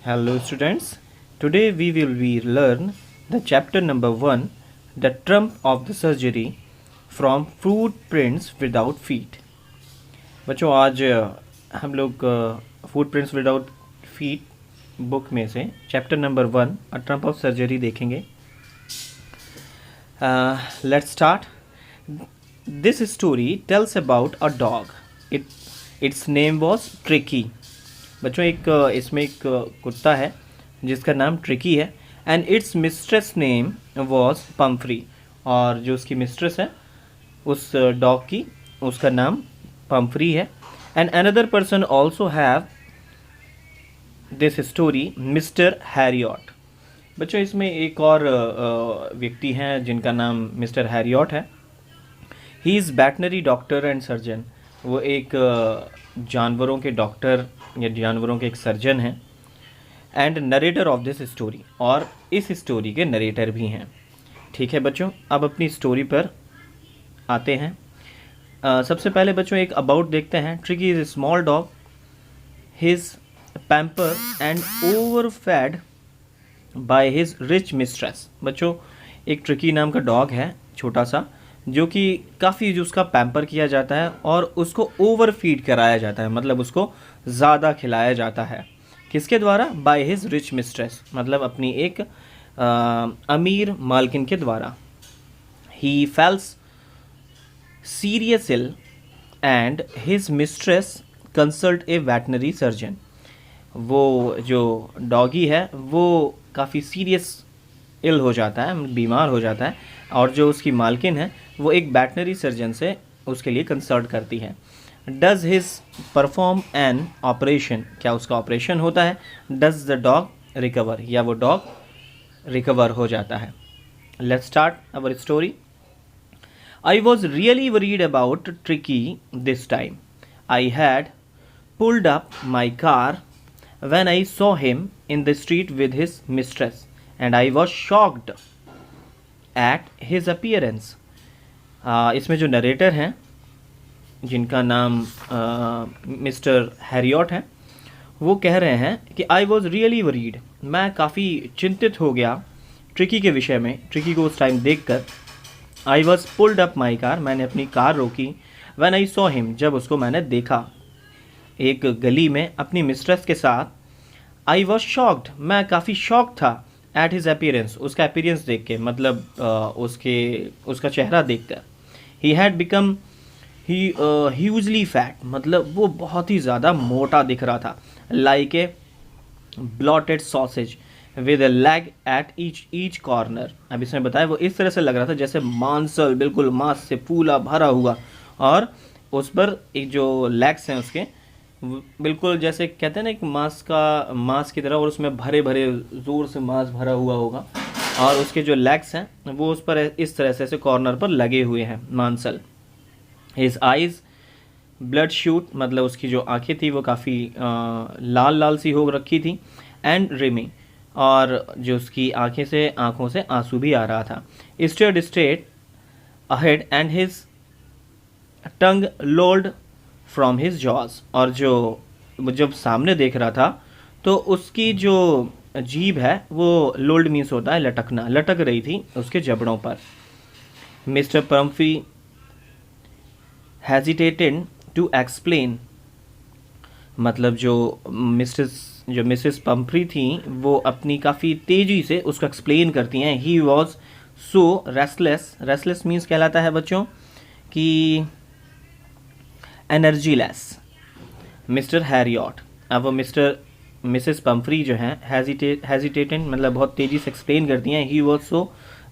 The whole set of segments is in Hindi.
Hello students. Today we will learn the chapter number 1, the trump of the surgery from footprints without feet. बच्चों आज हम लोग footprints without feet बुक में से chapter number 1 a Trump of surgery देखेंगे. Let's start. This story tells about a dog. Its name was Tricky. बच्चों इसमें एक कुत्ता है जिसका नाम ट्रिकी है. And it's mistress name was Pomfrey. और जो उसकी मिस्ट्रेस है उस डॉग की उसका नाम पम्फ्री है. And another person also have this story mister Harriet. बच्चों इसमें एक और व्यक्ति हैं जिनका नाम मिस्टर हैरियट है. He is veterinary doctor and surgeon. वो एक जानवरों के डॉक्टर या जानवरों के एक सर्जन हैं. And narrator of this story. और इस स्टोरी के नरेटर भी हैं. ठीक है बच्चों, अब अपनी स्टोरी पर आते हैं. सबसे पहले बच्चों एक अबाउट देखते हैं. Tricki is a small dog. His pamper and overfed by his rich mistress. बच्चों एक ट्रिकी नाम का डॉग है छोटा सा, जो कि काफ़ी जो उसका पैम्पर किया जाता है और उसको ओवर फीड कराया जाता है, मतलब उसको ज़्यादा खिलाया जाता है. किसके द्वारा? बाय हिज रिच मिस्ट्रेस, मतलब अपनी एक अमीर मालकिन के द्वारा. He falls serious ill and his mistress consult a veterinary surgeon. वो जो डॉगी है वो काफ़ी सीरियस इल हो जाता है, बीमार हो जाता है, और जो उसकी मालकिन है वो एक वेटनरी सर्जन से उसके लिए कंसल्ट करती है. Does his perform an operation. क्या उसका ऑपरेशन होता है? Does the dog recover. या वो डॉग रिकवर हो जाता है. Let's start our story. I was really worried about tricky this time. I had pulled up my car when I saw him in the street with his mistress, and I was shocked at his appearance. इसमें जो नरेटर हैं जिनका नाम मिस्टर हैरियट है, वो कह रहे हैं कि आई वॉज रियली वरीड. मैं काफ़ी चिंतित हो गया ट्रिकी के विषय में, ट्रिकी को उस टाइम देखकर. I was pulled up my car. मैंने अपनी कार रोकी. When I saw him. जब उसको मैंने देखा एक गली में अपनी मिस्ट्रेस के साथ. I was shocked. मैं काफ़ी शॉक था. At his appearance. उसका अपीयरेंस देख के, मतलब उसका चेहरा देखकर. He had become hugely fat. मतलब वो बहुत ही ज़्यादा मोटा दिख रहा था. Like a blotted sausage with A leg at each corner. अब इसमें बताया वो इस तरह से लग रहा था जैसे मांसल, बिल्कुल मांस से फूला भरा हुआ, और उस पर एक जो लेग्स हैं उसके बिल्कुल जैसे कहते हैं ना एक मांस की तरह, और उसमें भरे भरे ज़ोर से मांस भरा हुआ होगा, और उसके जो लेग्स हैं वो उस पर इस तरह से कॉर्नर पर लगे हुए हैं, मांसल. His eyes blood shoot. मतलब उसकी जो आंखें थी वो काफ़ी लाल लाल सी हो रखी थी. एंड रिमी. और जो उसकी आंखों से आंसू भी आ रहा था. Stared straight ahead and his tongue lolled from his jaws. और जब सामने देख रहा था तो उसकी जो जीभ है वो लोल्ड मीन्स होता है लटकना, लटक रही थी उसके जबड़ों पर. Mister Pumphrey hesitated to explain. मतलब जो मिसेस पम्फ्री थी वो अपनी काफ़ी तेज़ी से उसको एक्सप्लेन करती हैं. He was so restless. Restless means कहलाता है बच्चों कि एनर्जीलेस. Mister Harriet. अब वो मिसेस पम्फ्री जो हैं हेजिटेटेड मतलब बहुत तेज़ी से एक्सप्लेन करती हैं. He was so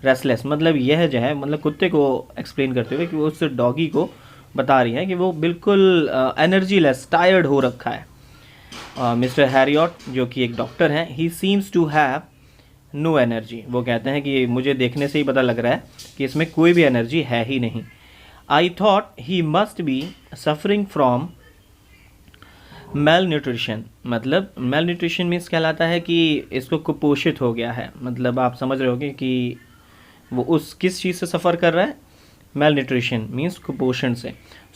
restless. मतलब यह जो है, मतलब कुत्ते को एक्सप्लेन करते हुए कि वो उस डॉगी को बता रही है कि वो बिल्कुल एनर्जीलेस, टायर्ड हो रखा है. मिस्टर हैरियट जो कि एक डॉक्टर हैं, he seems to have no energy. वो कहते हैं कि मुझे देखने से ही पता लग रहा है कि इसमें कोई भी एनर्जी है ही नहीं. I thought he must be suffering from malnutrition. मतलब malnutrition मीन्स कहलाता है कि इसको कुपोषित हो गया है. मतलब आप समझ रहे होगे कि वो किस चीज़ से सफ़र कर रहा है. malnutrition मीन्स कुपोषण से.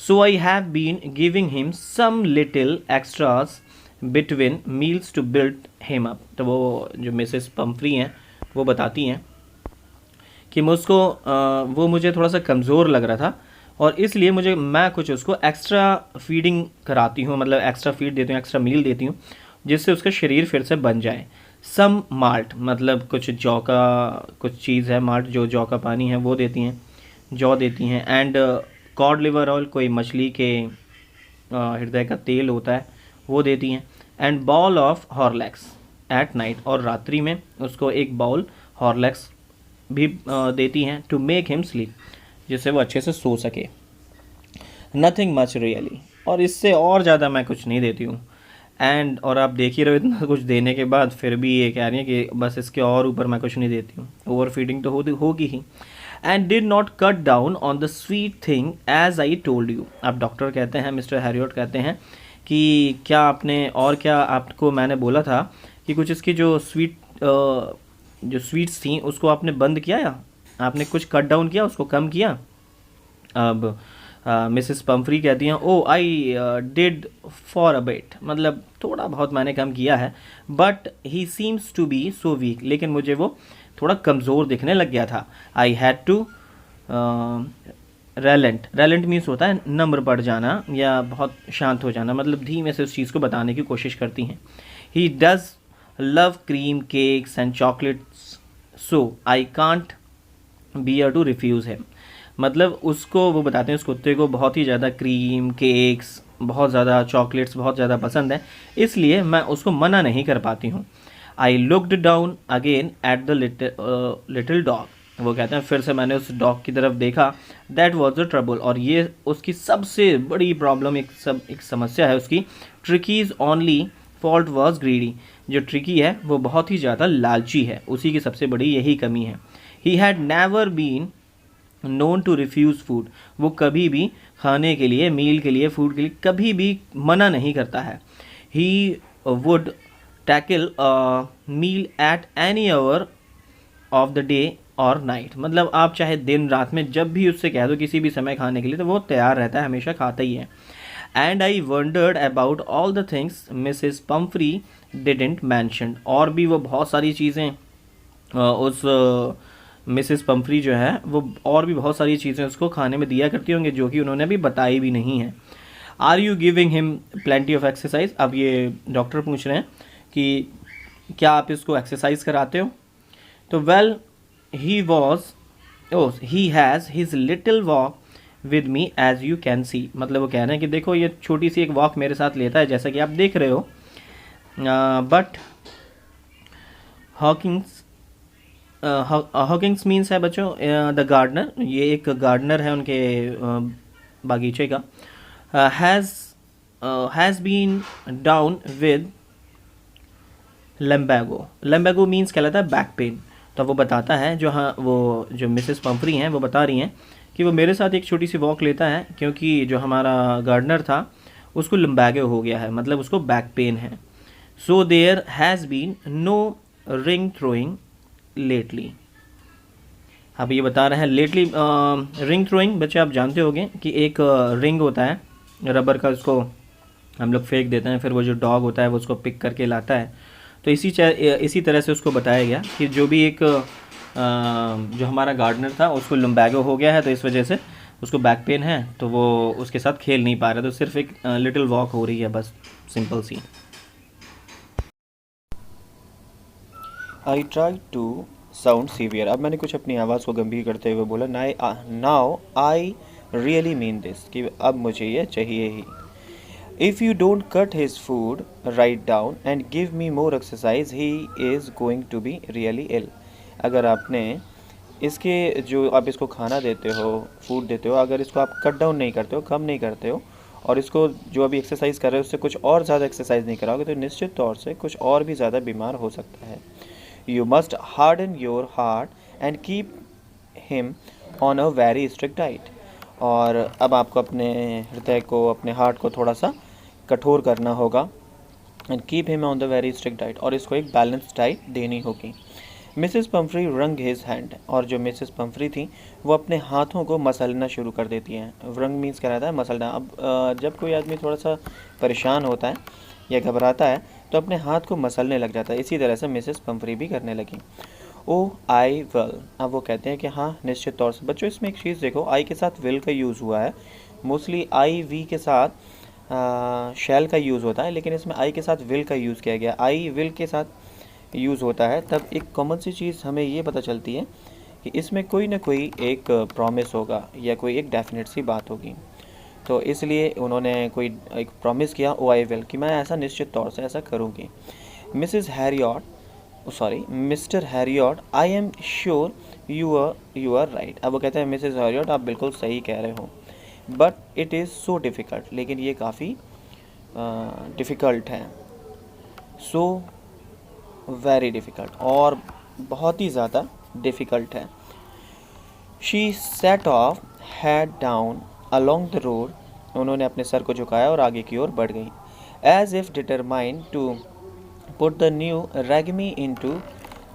So I have been giving him some little extras between meals to build him up. तो वो जो मिसेस पम्फ्री हैं वो बताती हैं कि वो मुझे थोड़ा सा कमज़ोर लग रहा था और इसलिए मैं कुछ उसको एक्स्ट्रा फीडिंग कराती हूँ, मतलब एक्स्ट्रा फीड देती हूँ, एक्स्ट्रा मील देती हूँ, जिससे उसका शरीर फिर से बन जाए। सम माल्ट, मतलब कुछ जौ का कुछ चीज़ है, माल्ट जो जौ का पानी है वो देती हैं, जौ देती हैं। एंड कॉड लिवर ऑयल, कोई मछली के हृदय का तेल होता है वो देती हैं। And bowl of Horlicks at night, और रात्रि में उसको एक बाउल हॉर्लैक्स भी देती हैं टू मेक हिम स्लीप, जिससे वो अच्छे से सो सके। नथिंग मच रियली, और इससे और ज़्यादा मैं कुछ नहीं देती हूँ। और आप देख ही रहे हो इतना कुछ देने के बाद फिर भी ये कह रही है कि बस इसके और ऊपर मैं कुछ नहीं देती हूँ, ओवर फीडिंग तो होगी ही। And did not cut down on the sweet thing as I told you. अब डॉक्टर कहते हैं, मिस्टर हैरियट कहते हैं कि क्या आपको मैंने बोला था कि कुछ इसकी जो स्वीट्स थी उसको आपने बंद किया, या आपने कुछ कट डाउन किया, उसको कम किया। अब मिसेस पम्फ्री कहती हैं, oh I did for a bit, मतलब थोड़ा बहुत मैंने कम किया है। But he seems to be so weak, लेकिन मुझे वो थोड़ा कमज़ोर दिखने लग गया था। I had to relent means होता है नम्र पड़ जाना या बहुत शांत हो जाना, मतलब धीमे से उस चीज़ को बताने की कोशिश करती हैं। He does love cream cakes and chocolates, so I can't bear to refuse him. मतलब उसको वो बताते हैं, उस कुत्ते को बहुत ही ज़्यादा क्रीम केक्स, बहुत ज़्यादा चॉकलेट्स बहुत ज़्यादा पसंद है, इसलिए मैं उसको मना नहीं कर पाती हूँ। I looked down again at the little dog. वो कहते हैं फिर से मैंने उस डॉग की तरफ देखा। दैट वॉज द ट्रबल, और ये उसकी सबसे बड़ी प्रॉब्लम, एक समस्या है उसकी। ट्रिकीज ओनली फॉल्ट वॉज ग्रीडी, जो ट्रिकी है वो बहुत ही ज़्यादा लालची है, उसी की सबसे बड़ी यही कमी है। He had never been known to refuse food, वो कभी भी खाने के लिए, मील के लिए, फूड के लिए कभी भी मना नहीं करता है। He would tackle meal at any hour of the day और नाइट, मतलब आप चाहे दिन रात में जब भी उससे कह दो किसी भी समय खाने के लिए, तो वो तैयार रहता है, हमेशा खाता ही है। And I wandered about all the things Mrs Pomfrey didn't mention, और भी वो बहुत सारी चीज़ें उस मिसेस पम्फ्री जो है वो और भी बहुत सारी चीज़ें उसको खाने में दिया करती होंगी जो कि उन्होंने अभी बताई भी नहीं है। Are you giving him plenty of exercise, अब ये डॉक्टर पूछ रहे हैं कि क्या आप इसको एक्सरसाइज कराते हो। तो well he has his little walk with me as you can see, मतलब वो कह रहे हैं कि देखो ये छोटी सी एक वॉक मेरे साथ लेता है जैसा कि आप देख रहे हो। बट हॉकिंग्स मीन्स है बच्चों द गार्डनर, ये एक गार्डनर है उनके बागीचे का। Has been down with lumbago means कहलाता है बैक पेन। तो वो बताता है वो जो मिसेस पम्फ्री हैं वो बता रही हैं कि वो मेरे साथ एक छोटी सी वॉक लेता है क्योंकि जो हमारा गार्डनर था उसको लम्बैगो हो गया है, मतलब उसको बैक पेन है। So there has been no ring throwing lately. अब ये बता रहे हैं लेटली रिंग थ्रोइंग, बच्चे आप जानते होंगे कि एक रिंग होता है रबर का, उसको हम लोग फेंक देते हैं, फिर वो जो डॉग होता है वो उसको पिक करके लाता है। तो इसी तरह से उसको बताया गया कि जो भी एक जो हमारा गार्डनर था उसको लम्बैगो हो गया है, तो इस वजह से उसको बैक पेन है, तो वो उसके साथ खेल नहीं पा रहा, तो सिर्फ एक लिटिल वॉक हो रही है बस, सिंपल सी। I try to sound severe, अब मैंने कुछ अपनी आवाज़ को गंभीर करते हुए बोला, now I really mean this, कि अब मुझे ये चाहिए ही। If you don't cut his food right down and give me more exercise, he is going to be really ill. अगर आपने जो आप इसको खाना देते हो, फूड देते हो, अगर इसको आप कट डाउन नहीं करते हो, कम नहीं करते हो, और इसको जो अभी एक्सरसाइज कर रहे हो उससे कुछ और ज़्यादा एक्सरसाइज नहीं कराओगे, तो निश्चित तौर से कुछ और भी ज़्यादा बीमार हो सकता है। You must harden your heart and keep him on a very strict diet. और अब आपको अपने हृदय को, अपने हार्ट को थोड़ा सा कठोर करना होगा। And keep him on the very strict diet, और इसको एक बैलेंस डाइट देनी होगी। मिसेस पम्फ्री रंग हिज हैंड, और जो मिसेस पम्फ्री थी वो अपने हाथों को मसलना शुरू कर देती हैं। रंग मीन्स क्या रहता है, मसलना। अब जब कोई आदमी थोड़ा सा परेशान होता है या घबराता है तो अपने हाथ को मसलने लग जाता है। इसी तरह से मिसेस पंफ्री भी करने लगी। ओ आई विल, अब वो कहते हैं कि हाँ निश्चित तौर से। बच्चों इसमें एक चीज़ देखो, आई के साथ विल का यूज़ हुआ है। मोस्टली आई वी के साथ शैल का यूज़ होता है, लेकिन इसमें आई के साथ विल का यूज़ किया गया। आई विल के साथ यूज़ होता है तब एक कॉमन सी चीज़ हमें ये पता चलती है कि इसमें कोई ना कोई एक प्रॉमिस होगा या कोई एक डेफिनेट सी बात होगी। तो इसलिए उन्होंने कोई एक प्रॉमिस किया, ओ आई विल, कि मैं ऐसा निश्चित तौर से ऐसा करूँगी। Mrs Herriot, sorry mister Herriot, I am sure you are right. अब वो कहते हैं मिसेस हैरियट आप बिल्कुल सही कह रहे हो, but it is so difficult, लेकिन ये काफ़ी डिफ़िकल्ट है। सो वेरी डिफ़िकल्ट, और बहुत ही ज़्यादा डिफ़िकल्ट है। She said of head down along the road, उन्होंने अपने सर को झुकाया और आगे की ओर बढ़ गई। As if determined to put the new regime into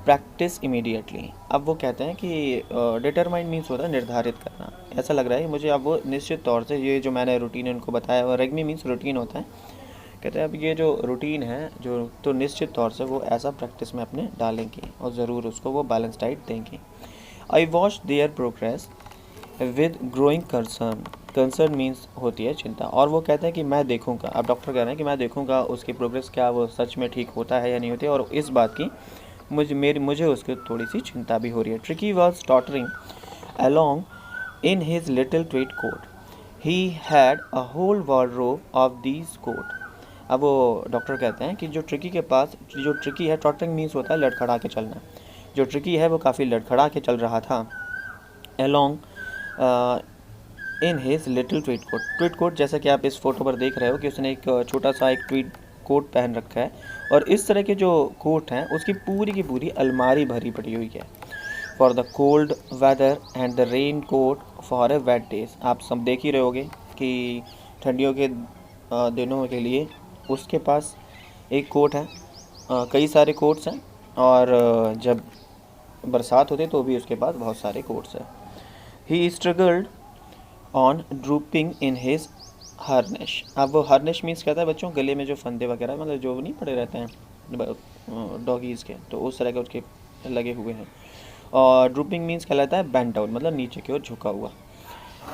practice immediately. अब वो कहते हैं कि डिटरमाइंड मीन्स होता है निर्धारित करना। ऐसा लग रहा है मुझे अब वो निश्चित तौर से ये जो मैंने रूटीन उनको बताया, वो रेगमी मीन्स रूटीन होता है। कहते हैं अब ये जो रूटीन है जो, तो निश्चित तौर से वो ऐसा प्रैक्टिस में अपने डालेंगी और ज़रूर उसको वो बैलेंस डाइट देंगी। I watch there progress with growing concern, concern means होती है चिंता, और वो कहते हैं कि मैं देखूंगा, अब डॉक्टर कह रहे हैं कि मैं देखूंगा उसकी प्रोग्रेस क्या वो सच में ठीक होता है या नहीं होती है, और इस बात की मुझे उसकी थोड़ी सी चिंता भी हो रही है। Tricki was tottering along in his little tweed coat, he had a whole wardrobe of these coat. अब वो डॉक्टर कहते हैं कि जो ट्रिकी के पास, जो ट्रिकी है, टॉटरिंग मीन्स होता है लड़खड़ा के चलना, जो ट्रिकी है वो काफ़ी लड़खड़ा के चल रहा था। Along in his little tweed coat, tweed coat जैसा कि आप इस फोटो पर देख रहे हो कि उसने एक छोटा सा एक ट्वीट कोट पहन रखा है, और इस तरह के जो कोट हैं उसकी पूरी की पूरी अलमारी भरी पड़ी हुई है। For the cold weather and the raincoat for a wet days, आप सब देख ही रहे होगे कि ठंडियों के दिनों के लिए उसके पास एक कोट है, कई सारे कोट्स हैं, और जब बरसात होती तो भी उसके पास बहुत सारे कोट्स हैं। He struggled on drooping in his harness. अब वो हार्नेश मीन्स कहता है बच्चों गले में जो फंदे वगैरह, मतलब जो नहीं पड़े रहते हैं डॉगीज़ के, तो उस तरह के उसके लगे हुए हैं। और ड्रूपिंग मीन्स कहलाता है बेंट डाउन, मतलब नीचे की ओर झुका हुआ।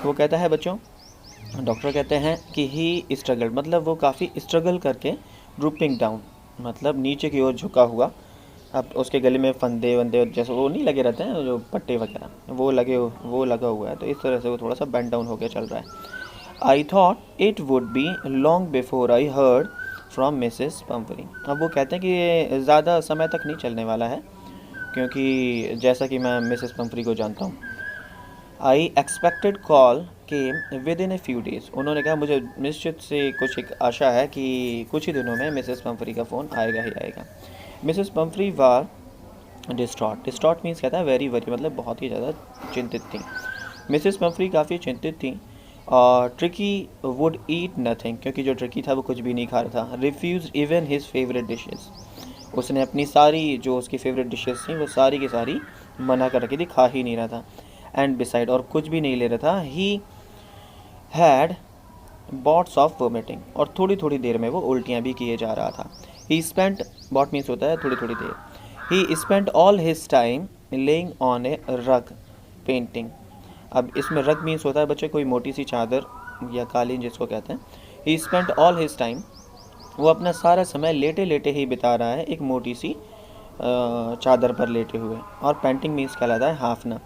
वो कहता है बच्चों, डॉक्टर कहते हैं कि ही स्ट्रगल्ड, मतलब वो काफ़ी स्ट्रगल करके, ड्रूपिंग डाउन मतलब नीचे की ओर झुका हुआ। अब उसके गले में फंदे वंदे जैसे वो नहीं लगे रहते हैं, जो पट्टे वगैरह वो लगा हुआ है, तो इस तरह से वो थोड़ा सा बेंट डाउन होकर चल रहा है। I thought it would be long before I heard from Mrs Pumphrey. अब वो कहते हैं कि ये ज़्यादा समय तक नहीं चलने वाला है, क्योंकि जैसा कि मैं मिसेस पंफरी को जानता हूँ। I expected call came with in a few days, उन्होंने कहा मुझे निश्चित से कुछ एक आशा है कि कुछ ही दिनों में मिसेस पंफरी का फ़ोन आएगा ही आएगा। मिसेस पंफरी वार डिस्ट्रॉट, डिस्ट्रॉट मीन्स कहता है वेरी वेरी, मतलब बहुत ही ज़्यादा चिंतित थी। मिसेस पंफरी काफ़ी चिंतित थी। और ट्रिकी वुड ईट नथिंग, क्योंकि जो ट्रिकी था वो कुछ भी नहीं खा रहा था। Refuse even his favourite dishes, उसने अपनी सारी जो उसकी फेवरेट डिशेस थी वो सारी की सारी मना कर रखी थी, खा ही नहीं रहा था। एंड बिसाइड, और कुछ भी नहीं ले रहा था। He had bots of vomiting, और थोड़ी थोड़ी देर में वो उल्टियाँ भी किए जा रहा था। ही स्पेंट, बॉट मीन्स होता है थोड़ी थोड़ी देर। He spent all his time lying on a rug panting. अब इसमें रग मीन्स होता है बच्चे कोई मोटी सी चादर या कालीन जिसको कहते हैं। ही स्पेंट ऑल हिज टाइम, वो अपना सारा समय लेटे लेटे ही बिता रहा है, एक मोटी सी चादर पर लेटे हुए। और पेंटिंग मीन्स कहलाता है हाफना।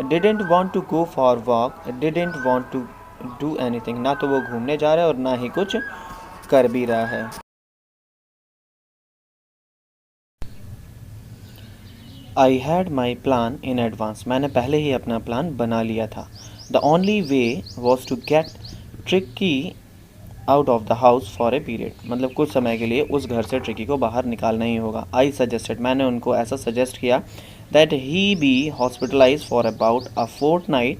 Didn't want to go for walk, didn't want to do anything, ना तो वो घूमने जा रहा है और ना ही कुछ कर भी रहा है। I had my plan in advance, मैंने पहले ही अपना प्लान बना लिया था। The only way was to get Tricki out of the house for a period, मतलब कुछ समय के लिए उस घर से ट्रिकी को बाहर निकालना ही होगा। आई सजेस्टेड, मैंने उनको ऐसा सजेस्ट किया, that he be hospitalise for about a fortnight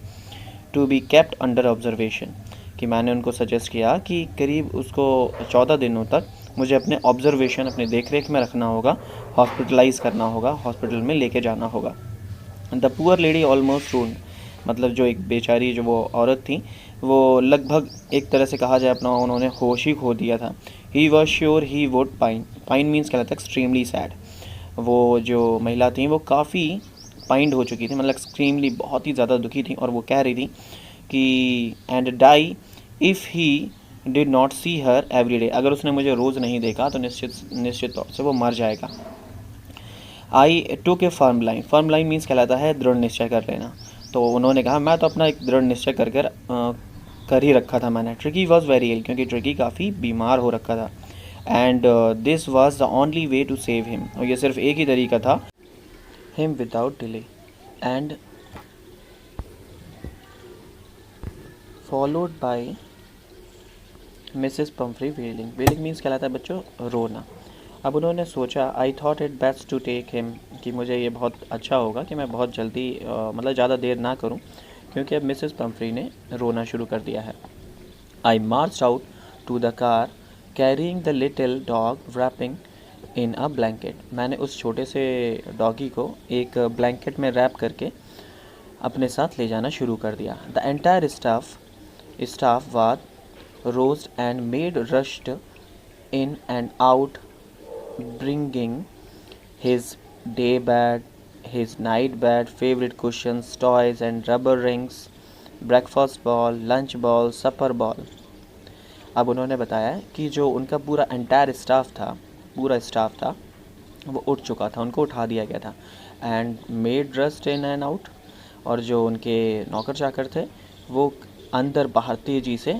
to be kept under observation, कि मैंने उनको सजेस्ट किया कि करीब उसको 14 दिनों तक मुझे अपने ऑब्जर्वेशन, अपने देख रेख में रखना होगा, हॉस्पिटलाइज करना होगा, हॉस्पिटल में लेके जाना होगा। द पुअर लेडी ऑलमोस्ट रून्ड, मतलब जो एक बेचारी जो वो औरत थी, वो लगभग एक तरह से कहा जाए अपना उन्होंने होश ही खो दिया था। He was sure he would pine. Pine means क्या था, एक्सट्रीमली सैड। वो जो महिला थी वो काफ़ी पाइंड हो चुकी थी, मतलब एक्सट्रीमली बहुत ही ज़्यादा दुखी थी, और वो कह रही थी कि and die if he did not see her every day, अगर उसने मुझे रोज़ नहीं देखा तो निश्चित निश्चित तौर से वो मर जाएगा। I took a firm line. Firm line means कहलाता है दृढ़ निश्चय कर लेना। तो उन्होंने कहा मैं तो अपना एक दृढ़ निश्चय कर ही रखा था मैंने। ट्रिकी वॉज वेरी इल, क्योंकि ट्रिकी काफ़ी बीमार हो रखा था। And this was the only way to save him, और ये सिर्फ एक ही तरीका था him without delay. And followed by Mrs Pumphrey wailing. Wailing means कहलाता है बच्चों रोना। अब उन्होंने सोचा, I thought it best to take him, कि मुझे ये बहुत अच्छा होगा कि मैं बहुत जल्दी मतलब ज़्यादा देर ना करूं, क्योंकि अब मिसेस पम्फ्री ने रोना शुरू कर दिया है। I march out to the car carrying the little dog wrapping in a blanket. मैंने उस छोटे से डॉगी को एक ब्लैंकेट में रैप करके अपने साथ ले जाना शुरू कर दिया। The entire staff was roast and made rushed in and out, bringing his day bed, his night bed, favorite cushions, toys and rubber rings, breakfast ball, lunch ball, supper ball। अब उन्होंने बताया कि जो उनका पूरा एंटायर स्टाफ था वो उठ चुका था, उनको उठा दिया गया था। And made rust in and out, और जो उनके नौकर चाकर थे वो अंदर बाहर तेज़ी से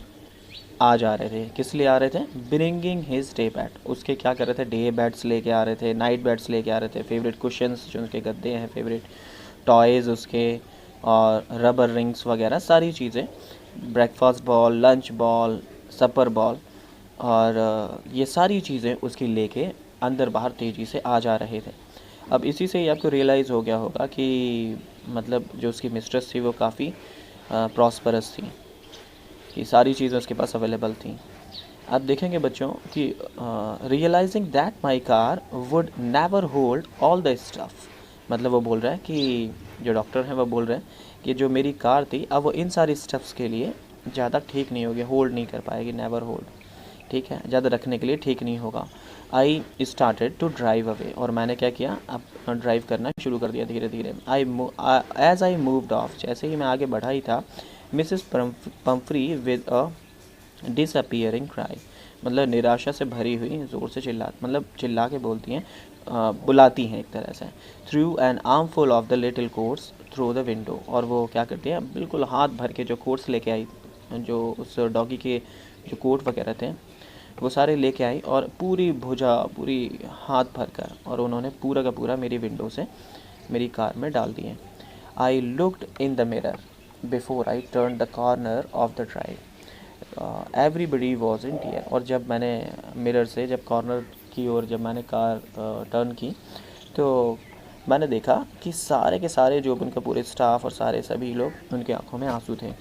आ जा रहे थे। किस लिए आ रहे थे? ब्रिंगिंग हिज डे बैड, उसके क्या कर रहे थे? डे बैड्स लेके आ रहे थे, नाइट बैड्स लेके आ रहे थे, फेवरेट कुशंस जो उनके गद्दे हैं, फेवरेट टॉयज़ उसके, और रबर रिंग्स वगैरह सारी चीज़ें, ब्रेकफास्ट बॉल, लंच बॉल, सपर बॉल, और ये सारी चीज़ें उसकी लेके अंदर बाहर तेज़ी से आ जा रहे थे। अब इसी से ही आपको रियलाइज़ हो गया होगा कि मतलब जो उसकी मिस्ट्रेस थी वो काफ़ी प्रॉस्परस थी, कि सारी चीज़ें उसके पास अवेलेबल थी। आप देखेंगे बच्चों कि realising that my car would never hold all the stuff, मतलब वो बोल रहा है कि जो डॉक्टर हैं वो बोल रहे हैं कि जो मेरी कार थी अब वो इन सारी स्टफ़्स के लिए ज़्यादा ठीक नहीं होगी, होल्ड नहीं कर पाएगी, नेवर होल्ड, ठीक है, ज़्यादा रखने के लिए ठीक नहीं होगा। I started to drive away, और मैंने क्या किया, अब ड्राइव करना शुरू कर दिया धीरे धीरे। एज आई मूव्ड ऑफ, जैसे ही मैं आगे बढ़ा ही था, Mrs Pomfrey with a disappearing cry, मतलब निराशा से भरी हुई ज़ोर से चिल्ला के बोलती हैं, बुलाती हैं एक तरह से, through an arm full of the little quotes through the window, और वो क्या करती हैं, बिल्कुल हाथ भर के जो कोट्स लेके आई, जो उस डॉगी के जो कोट वगैरह थे वो सारे लेके आई, और पूरी भुजा, पूरी हाथ भर कर, और उन्होंने पूरा का पूरा मेरी विंडो से मेरी कार में डाल दिए। I looked in the mirror before I turn the corner of the drive, everybody was in tear, और जब मैंने मिरर से जब कॉर्नर की ओर जब मैंने कार टर्न की तो मैंने देखा कि सारे के सारे जो उनका पूरे स्टाफ और सारे सभी लोग, उनके आंखों में आंसू थे।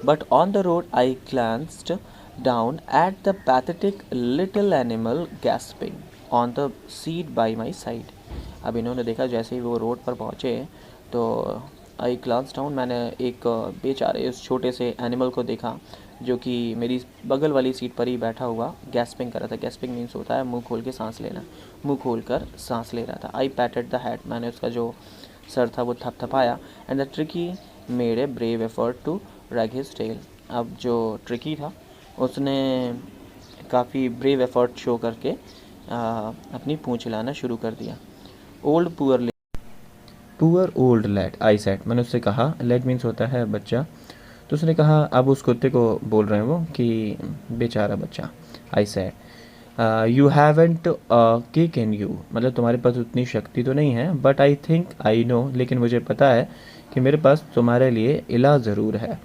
But on the road I glanced down at the pathetic little animal gasping on the seat by my side. अब इन्होंने देखा, जैसे ही वो रोड पर पहुँचे तो आई ग्लांस डाउन, मैंने एक बेचारे उस छोटे से एनिमल को देखा जो कि मेरी बगल वाली सीट पर ही बैठा हुआ गैस्पिंग कर रहा था। गैस्पिंग मीन्स होता है मुंह खोल के सांस लेना, मुंह खोल कर सांस ले रहा था। आई पैटेड द हेड, मैंने उसका जो सर था वो थपथपाया। And the Tricki made a brave effort to wag his tail, अब जो ट्रिकी था उसने काफ़ी ब्रेव एफर्ट शो करके अपनी पूँछ हिलाना शुरू कर दिया। Old poor old lad, I said, मैंने उससे कहा, लैड मीन्स होता है बच्चा, तो उसने कहा, अब उस कुत्ते को बोल रहे हैं वो कि बेचारा बच्चा। I said you haven't kick in you, मतलब तुम्हारे पास उतनी शक्ति तो नहीं है, but I think I know, लेकिन मुझे पता है कि मेरे पास तुम्हारे लिए इलाज ज़रूर है।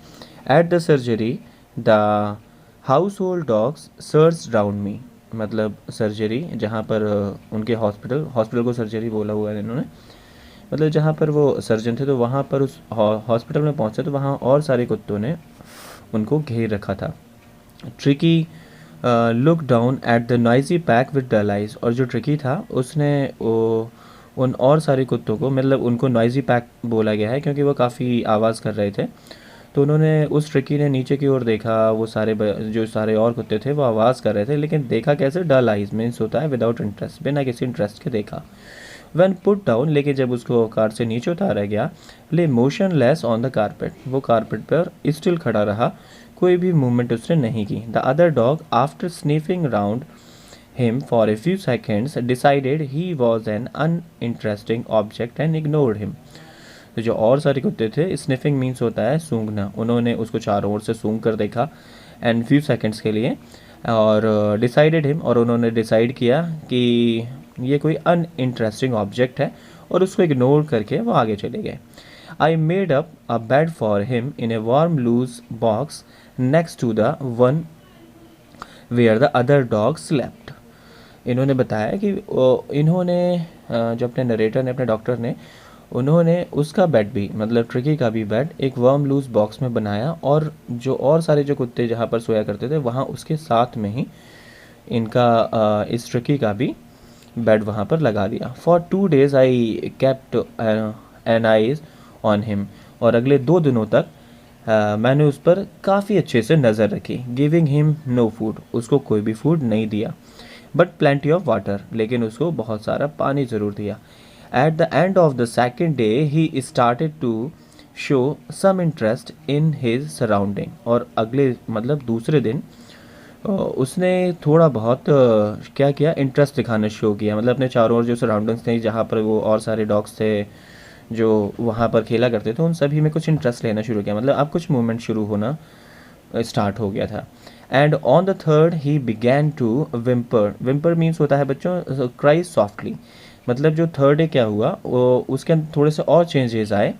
At the surgery the household dogs surged round me, मतलब सर्जरी जहाँ पर उनके हॉस्पिटल को सर्जरी बोला हुआ है इन्होंने, मतलब जहाँ पर वो सर्जन थे तो वहाँ पर उस हॉस्पिटल में पहुँचे तो वहाँ और सारे कुत्तों ने उनको घेर रखा था। Tricki look down at the noisy pack with dull eyes, और जो ट्रिकी था उसने वो उन और सारे कुत्तों को, मतलब उनको नॉइज़ी पैक बोला गया है क्योंकि वो काफ़ी आवाज़ कर रहे थे। तो उन्होंने, उस ट्रिकी ने नीचे की ओर देखा, वो सारे जो सारे और कुत्ते थे वो आवाज़ कर रहे थे, लेकिन देखा कैसे, डल आइज मीन्स होता है विदाउट इंटरेस्ट, बिना किसी इंटरेस्ट के देखा। When पुट डाउन, लेकिन जब उसको कार से नीचे उतारा गया, ले मोशनलेस ऑन द कारपेट, वो कारपेट पर स्टिल खड़ा रहा, कोई भी मूवमेंट उसने नहीं की। The other dog after sniffing round him for a few seconds decided he was an uninteresting object and ignored him. तो जो और सारे कुत्ते थे, स्निफिंग मीन्स होता है सूंघना, उन्होंने उसको चारों ओर से सूंघ कर देखा एंड फ्यू सेकंड्स के लिए, और डिसाइडेड हिम, और उन्होंने डिसाइड किया कि ये कोई अनइंटरेस्टिंग ऑब्जेक्ट है, और उसको इग्नोर करके वो आगे चले गए। I made up a bed for him in a warm loose box next to the one where the other dog slept. इन्होंने बताया कि इन्होंने जो अपने नरेटर ने, अपने डॉक्टर ने, उन्होंने उसका बेड भी, मतलब ट्रिकी का भी बेड एक वर्म लूज बॉक्स में बनाया, और जो और सारे जो कुत्ते जहाँ पर सोया करते थे वहाँ उसके साथ में ही इनका इस ट्रिकी का भी बेड वहाँ पर लगा दिया। For 2 days I kept an eyes on him, और अगले 2 दिनों तक मैंने उस पर काफ़ी अच्छे से नज़र रखी। गिविंग हिम नो फूड, उसको कोई भी फूड नहीं दिया, बट प्लेंटी ऑफ वाटर, लेकिन उसको बहुत सारा पानी ज़रूर दिया। At the end of the second day he started to show some interest in his surrounding, और अगले, मतलब दूसरे दिन उसने थोड़ा बहुत क्या किया, इंटरेस्ट दिखाना शो किया, मतलब अपने चारों ओर जो सराउंडिंग्स थे, जहाँ पर वो और सारे डॉग्स थे जो वहाँ पर खेला करते थे, उन सभी में कुछ इंटरेस्ट लेना शुरू किया, मतलब अब कुछ मूवमेंट शुरू होना स्टार्ट हो गया था। And on the third he began to whimper, whimper means होता है बच्चों क्राई सॉफ्टली, मतलब जो थर्ड डे क्या हुआ, वो उसके अंदर थोड़े से और चेंजेस आए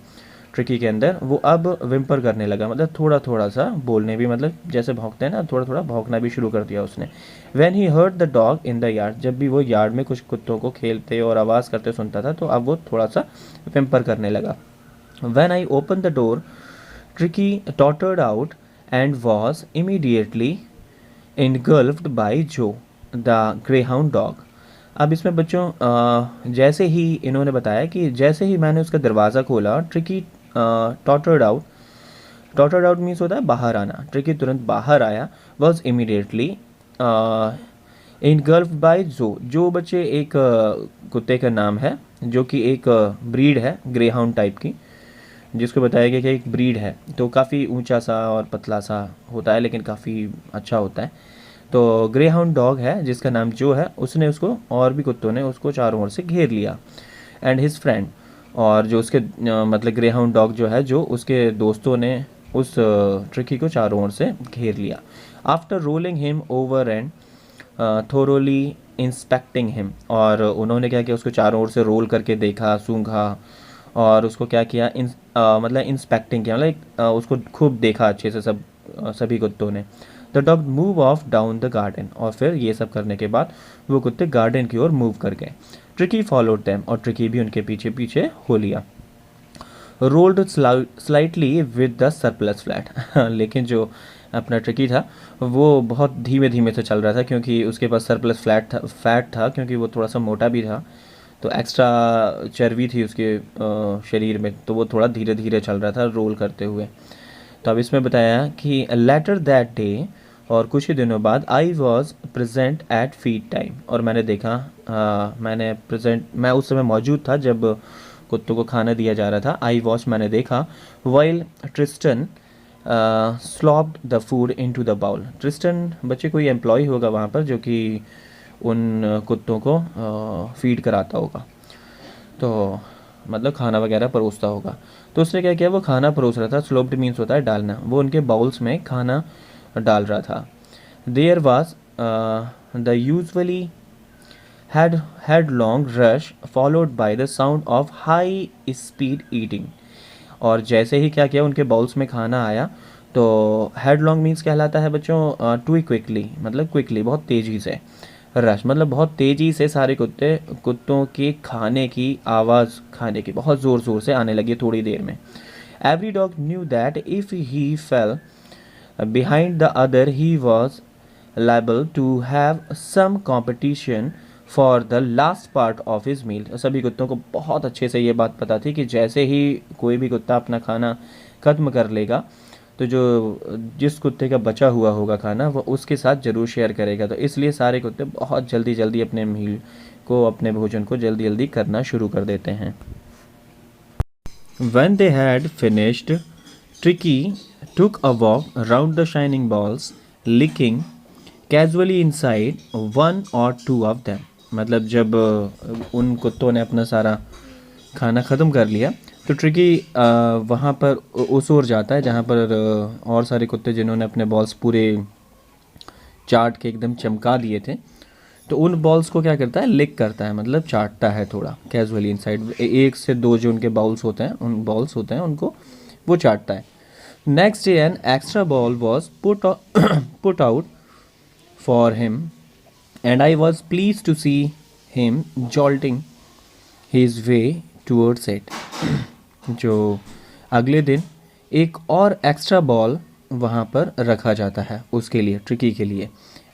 ट्रिकी के अंदर, वो अब विम्पर करने लगा, मतलब थोड़ा थोड़ा सा बोलने भी, मतलब जैसे भौंकते हैं ना, थोड़ा थोड़ा भौंकना भी शुरू कर दिया उसने। When he heard the dog in the yard, जब भी वो यार्ड में कुछ कुत्तों को खेलते और आवाज़ करते सुनता था, तो अब वो थोड़ा सा विम्पर करने लगा। When I open the door, Tricki tottered out and was immediately engulfed by Joe, the greyhound dog। अब इसमें बच्चों जैसे ही इन्होंने बताया कि जैसे ही मैंने उसका दरवाज़ा खोला, tricky tottered out, टॉटर्ड out means होता है बाहर आना, ट्रिकी तुरंत बाहर आया, वॉज इमीडिएटली engulfed बाय जो, जो बच्चे एक कुत्ते का नाम है, जो कि एक ब्रीड है ग्रेहाउंड टाइप की, जिसको बताया गया कि एक ब्रीड है, तो काफ़ी ऊंचा सा और पतला सा होता है, लेकिन काफ़ी अच्छा होता है। तो ग्रे हाउंड डॉग है जिसका नाम जो है, उसने उसको, और भी कुत्तों ने उसको चारों ओर से घेर लिया। एंड हिज फ्रेंड, और जो उसके मतलब ग्रे हाउंड डॉग जो है, जो उसके दोस्तों ने उस ट्रिकी को चारों ओर से घेर लिया। After rolling him over and thoroughly inspecting him, और उन्होंने क्या किया, उसको चारों ओर से रोल करके देखा, सूंघा, और उसको क्या किया, मतलब इंस्पेक्टिंग किया, मतलब उसको खूब देखा अच्छे से सभी कुत्तों ने। The dog move of down the garden, और फिर ये सब करने के बाद वो कुत्ते गार्डन की ओर मूव कर गए। ट्रिकी फॉलोड देम, और ट्रिकी भी उनके पीछे पीछे हो लिया। Rolled slightly with the surplus flat, लेकिन जो अपना ट्रिकी था वो बहुत धीमे धीमे से चल रहा था, क्योंकि उसके पास सरप्लस फैट था, क्योंकि वो थोड़ा सा मोटा भी था, तो एक्स्ट्रा चर्बी थी उसके शरीर में, तो वो थोड़ा धीरे धीरे चल रहा था रोल करते हुए। तो अब इसमें बताया कि लेटर दैट डे, और कुछ ही दिनों बाद, I was present at feed time, और मैंने देखा, मैं उस समय मौजूद था जब कुत्तों को खाना दिया जा रहा था। आई वॉच, मैंने देखा, while Tristan slopped the food into the bowl. Tristan बच्चे कोई एम्प्लॉय होगा वहाँ पर, जो कि उन कुत्तों को फीड कराता होगा, तो मतलब खाना वगैरह परोसता होगा। तो उसने क्या किया, वो खाना परोस रहा था, स्लोप्ड मीन्स होता है डालना, वो उनके बाउल्स में खाना डाल रहा था। There was the usually headlong rush followed by the sound of high speed eating, और जैसे ही क्या किया, उनके बाउल्स में खाना आया, तो हेडलॉन्ग मीन्स कहलाता है बच्चों टू क्विकली, मतलब क्विकली, बहुत तेज़ी से, रश मतलब बहुत तेज़ी से सारे कुत्तों के खाने की आवाज़, खाने की बहुत ज़ोर ज़ोर से आने लगी थोड़ी देर में। Every dog knew that if he fail behind the other he was liable to have some competition for the last part of his meal. सभी कुत्तों को बहुत अच्छे से ये बात पता थी कि जैसे ही कोई भी कुत्ता अपना खाना ख़त्म कर लेगा तो जो जिस कुत्ते का बचा हुआ होगा खाना वो उसके साथ ज़रूर शेयर करेगा। तो इसलिए सारे कुत्ते बहुत जल्दी जल्दी अपने मील को, अपने भोजन को जल्दी जल्दी करना शुरू कर देते हैं। When they had finished, Tricky took a walk round the shining balls, licking casually inside one or two of them। मतलब जब उन कुत्तों ने अपना सारा खाना ख़त्म कर लिया तो ट्रिकी वहाँ पर उस ओर जाता है जहाँ पर और सारे कुत्ते जिन्होंने अपने बॉल्स पूरे चाट के एकदम चमका दिए थे, तो उन बॉल्स को क्या करता है, लिक करता है, मतलब चाटता है थोड़ा कैजुअली इनसाइड। एक से दो जो उनके बाउल्स होते हैं, उन बॉल्स होते हैं, उनको वो चाटता है। Next day an extra bowl was put out for him and I was please to see him jolting his way towards it. जो अगले दिन एक और एक्स्ट्रा बॉल वहाँ पर रखा जाता है उसके लिए, ट्रिकी के लिए।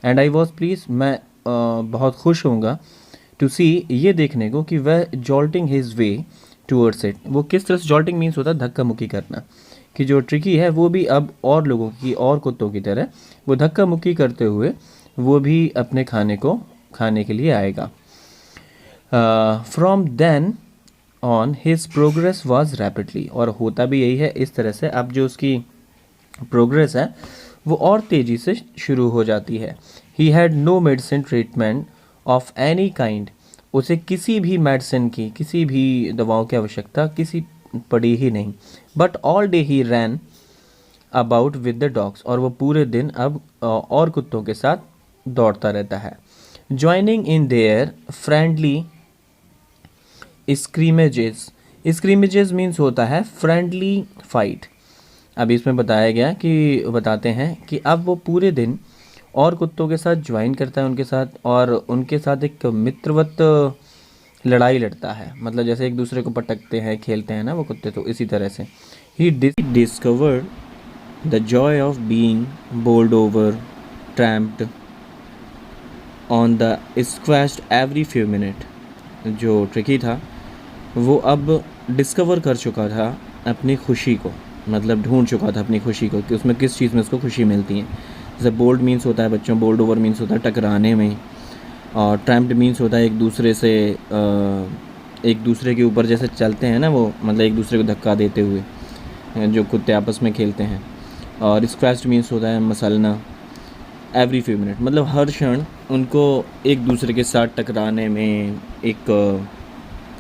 एंड आई वॉज प्लीज, मैं बहुत खुश होऊंगा, टू सी, ये देखने को कि वह जॉल्टिंग हिज वे टूवर्ड्स इट। वो किस तरह से, जॉल्टिंग मीन्स होता है धक्का मुक्की करना, कि जो ट्रिकी है वो भी अब और लोगों की, और कुत्तों की तरह वो धक्का मुक्की करते हुए वो भी अपने खाने को खाने के लिए आएगा। From then on his progress was rapidly, और होता भी यही है इस तरह से। अब जो उसकी प्रोग्रेस है वो और तेज़ी से शुरू हो जाती है। He had no medicine treatment of any kind, उसे किसी भी मेडिसिन की, किसी भी दवाओं की आवश्यकता किसी पड़ी ही नहीं। But all day he ran about with the dogs, और वो पूरे दिन अब और कुत्तों के साथ दौड़ता रहता है। Joining in their friendly scrimmages, scrimmages means होता है फ्रेंडली फाइट। अब इसमें बताया गया कि, बताते हैं कि अब वो पूरे दिन और कुत्तों के साथ ज्वाइन करता है उनके साथ, और उनके साथ एक मित्रवत लड़ाई लड़ता है, मतलब जैसे एक दूसरे को पटकते हैं, खेलते हैं ना वो कुत्ते, तो इसी तरह से। He discovered the joy of being bowled over, trampled on the squashed every few minute. जो ट्रिकी था वो अब डिस्कवर कर चुका था अपनी खुशी को, मतलब ढूंढ चुका था अपनी खुशी को कि उसमें किस चीज़ में उसको खुशी मिलती है। जैसे बोल्ड मीन्स होता है बच्चों, बोल्ड ओवर मीन्स होता है टकराने में, और ट्रैम्प्ड मीन्स होता है एक दूसरे से एक दूसरे के ऊपर जैसे चलते हैं ना वो, मतलब एक दूसरे को धक्का देते हुए जो कुत्ते आपस में खेलते हैं। और स्क्रैच्ड मीन्स होता है मसलना, एवरी फ्यू मिनट, मतलब हर क्षण उनको एक दूसरे के साथ टकराने में, एक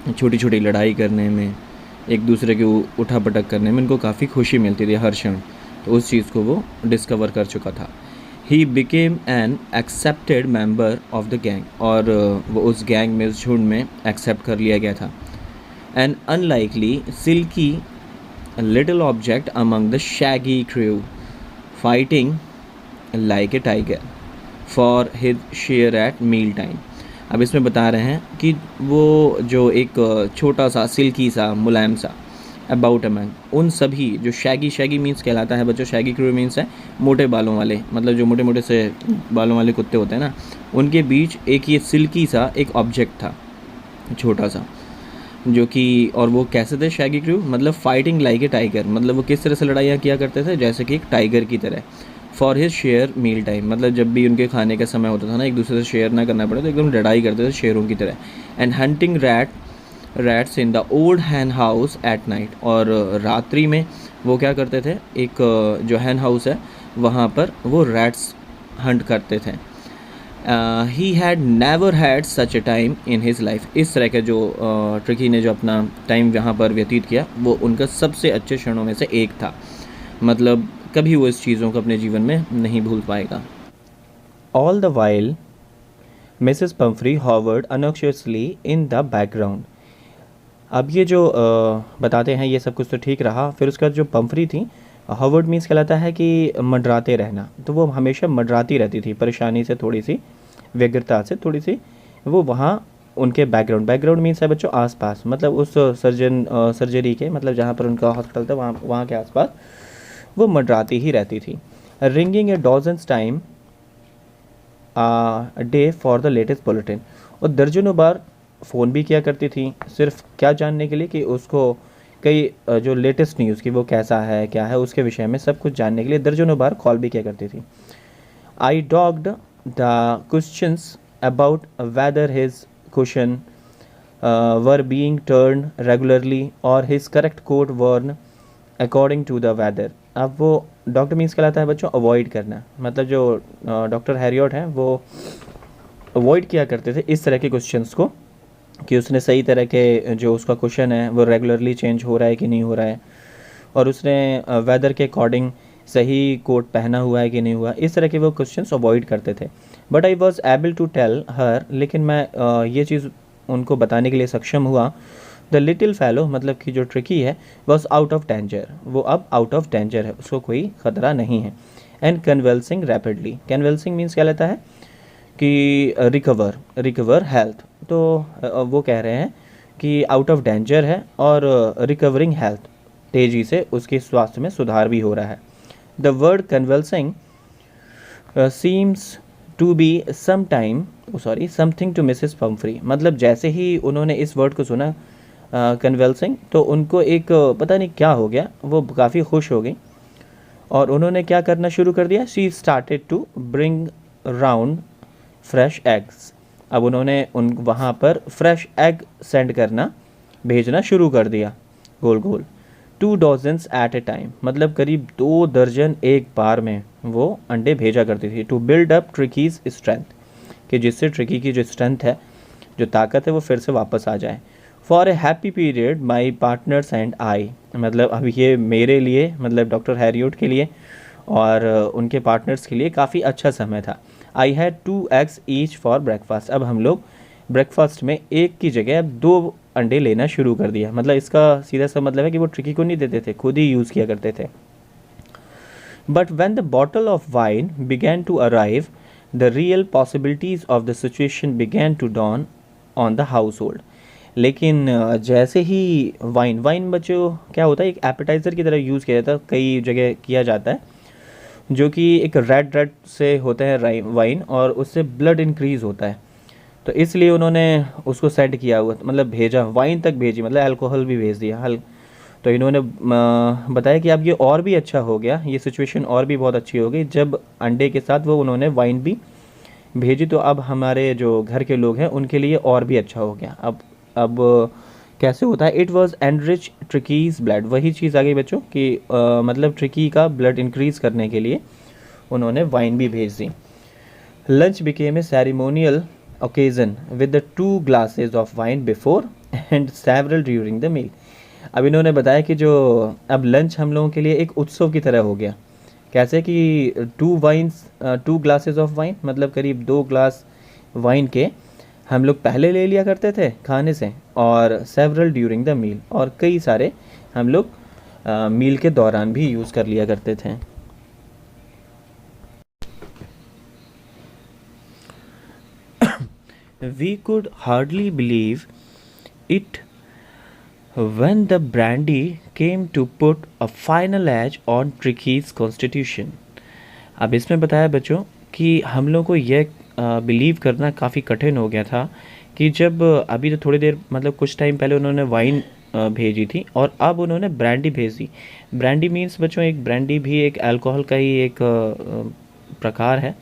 छोटी छोटी लड़ाई करने में, एक दूसरे के उठा पटक करने में उनको काफ़ी खुशी मिलती थी हर क्षण। तो उस चीज़ को वो डिस्कवर कर चुका था। He became an accepted member of the gang, और वो उस गैंग में, उस झुंड में एक्सेप्ट कर लिया गया था। An unlikely silky little object among the shaggy crew, fighting like a tiger for his share at meal time. अब इसमें बता रहे हैं कि वो जो एक छोटा सा सिल्की सा मुलायम सा अबाउट अमंग, उन सभी जो शैगी, शैगी मीन्स कहलाता है बच्चों, शैगी क्रू मीन्स है मोटे बालों वाले, मतलब जो मोटे मोटे से बालों वाले कुत्ते होते हैं ना, उनके बीच एक ये सिल्की सा एक ऑब्जेक्ट था छोटा सा, जो कि, और वो कैसे थे शैगी क्रू, मतलब फाइटिंग लाइक ए टाइगर, मतलब वो किस तरह से लड़ाइयाँ किया करते थे, जैसे कि एक टाइगर की तरह। For his share meal time, मतलब जब भी उनके खाने का समय होता था ना, एक दूसरे से शेयर ना करना पड़े तो एकदम लड़ाई करते थे शेरों की तरह। And hunting rats in the old hen house at night, और रात्रि में वो क्या करते थे, एक जो हैन हाउस है वहाँ पर वो रैट्स हंट करते थे। ही had never had such A time in his life, इस तरह का जो ट्रिकी ने जो अपना टाइम यहाँ पर व्यतीत किया वो उनका सबसे अच्छे क्षणों में से एक था, मतलब कभी वो इस चीज़ों को अपने जीवन में नहीं भूल पाएगा। All the while Mrs Pumphrey hovered anxiously in the background. अब ये जो बताते हैं ये सब कुछ तो ठीक रहा, फिर उसके बाद जो पम्फ्री थी, हॉवर्ड मीन्स कहलाता है कि मंडराते रहना, तो वो हमेशा मंडराती रहती थी, परेशानी से, थोड़ी सी व्यग्रता से, थोड़ी सी वो वहाँ उनके बैकग्राउंड मीन्स है बच्चों आसपास, मतलब उस सर्जरी के, मतलब जहाँ पर उनका हॉस्पिटल था वहाँ के आसपास वो मंडराती ही रहती थी। Ringing a dozens time day for the latest bulletin, और दर्जनों बार फ़ोन भी किया करती थी, सिर्फ क्या जानने के लिए कि उसको कई जो लेटेस्ट न्यूज़ की वो कैसा है क्या है उसके विषय में सब कुछ जानने के लिए दर्जनों बार कॉल भी किया करती थी। I dodged the questions about whether his question were being turn regularly और his correct coat worn according to the weather. अब वो डॉक्टर मीन्स कहलाता है बच्चों अवॉइड करना, मतलब जो डॉक्टर हैरियट हैं वो अवॉइड किया करते थे इस तरह के क्वेश्चंस को कि उसने सही तरह के जो उसका क्वेश्चन है वो रेगुलरली चेंज हो रहा है कि नहीं हो रहा है, और उसने वेदर के अकॉर्डिंग सही कोट पहना हुआ है कि नहीं हुआ, इस तरह के वो क्वेश्चंस अवॉइड करते थे। But I was able to tell her, लेकिन मैं ये चीज़ उनको बताने के लिए सक्षम हुआ, द लिटिल फैलो मतलब कि जो ट्रिकी है वॉज आउट ऑफ डेंजर, वो अब आउट ऑफ डेंजर है, उसको कोई ख़तरा नहीं है। एंड कन्वल्सिंग रैपिडली, कन्वल्सिंग मीन्स क्या लेता है कि रिकवर हेल्थ, तो वो कह रहे हैं कि आउट ऑफ डेंजर है और रिकवरिंग हेल्थ, तेज़ी से उसके स्वास्थ्य में सुधार भी हो रहा है। The word convalescing seems to be something to Mrs Pumphrey, मतलब जैसे ही उन्होंने इस वर्ड को सुना कन्वल्सिंग तो उनको एक पता नहीं क्या हो गया, वो काफ़ी खुश हो गई और उन्होंने क्या करना शुरू कर दिया, she started to bring round fresh eggs. अब उन्होंने उन वहाँ पर फ्रेश एग सेंड करना भेजना शुरू कर दिया गोल गोल। 2 डॉजन्स एट ए टाइम, मतलब करीब 2 दर्जन एक बार में वो अंडे भेजा करती थी। To build up Tricki's strength, कि जिससे ट्रिकी की जो स्ट्रेंथ है, जो ताकत है, वो फिर से वापस आ जाए। For a happy period my partners and I, मतलब अब ये मेरे लिए मतलब डॉक्टर हैरियट के लिए और उनके पार्टनर्स के लिए काफ़ी अच्छा समय था। I had 2 eggs each for breakfast, अब हम लोग ब्रेकफास्ट में एक की जगह 2 अंडे लेना शुरू कर दिया। मतलब इसका सीधा सा मतलब है कि वो ट्रिकी को नहीं देते थे, खुद ही यूज़ किया करते थे। But when the bottle of wine began to arrive the real possibilities of the situation began to dawn on the household. लेकिन जैसे ही वाइन बच्चों क्या होता है, एक एपेटाइज़र की तरह यूज़ किया जाता है, कई जगह किया जाता है, जो कि एक रेड से होता है वाइन और उससे ब्लड इंक्रीज़ होता है, तो इसलिए उन्होंने उसको सेट किया हुआ, मतलब भेजा, वाइन तक भेजी, मतलब अल्कोहल भी भेज दिया हल। तो इन्होंने बताया कि अब ये और भी अच्छा हो गया, ये सिचुएशन और भी बहुत अच्छी हो गई जब अंडे के साथ वो उन्होंने वाइन भी भेजी, तो अब हमारे जो घर के लोग हैं उनके लिए और भी अच्छा हो गया। अब कैसे होता है, इट वॉज एनरिच ट्रिकीज़ ब्लड, वही चीज़ आ गई बच्चों कि मतलब ट्रिकी का ब्लड इंक्रीज़ करने के लिए उन्होंने वाइन भी भेज दी। Lunch became a ceremonial occasion with the 2 glasses of wine before and several during the meal. अब इन्होंने बताया कि जो अब लंच हम लोगों के लिए एक उत्सव की तरह हो गया। कैसे कि 2 glasses ऑफ वाइन, मतलब करीब 2 ग्लास वाइन के हम लोग पहले ले लिया करते थे खाने से, और सेवरल ड्यूरिंग द मील, और कई सारे हम लोग मील के दौरान भी यूज़ कर लिया करते थे। We could hardly believe it when the brandy came to put a final edge on Tricky's constitution। अब इसमें बताया बच्चों कि हम लोग को यह बिलीव करना काफ़ी कठिन हो गया था कि जब अभी तो थोड़ी देर मतलब कुछ टाइम पहले उन्होंने वाइन भेजी थी और अब उन्होंने ब्रांडी भेज दी। ब्रांडी मीन्स बच्चों एक ब्रांडी भी एक अल्कोहल का ही एक प्रकार है,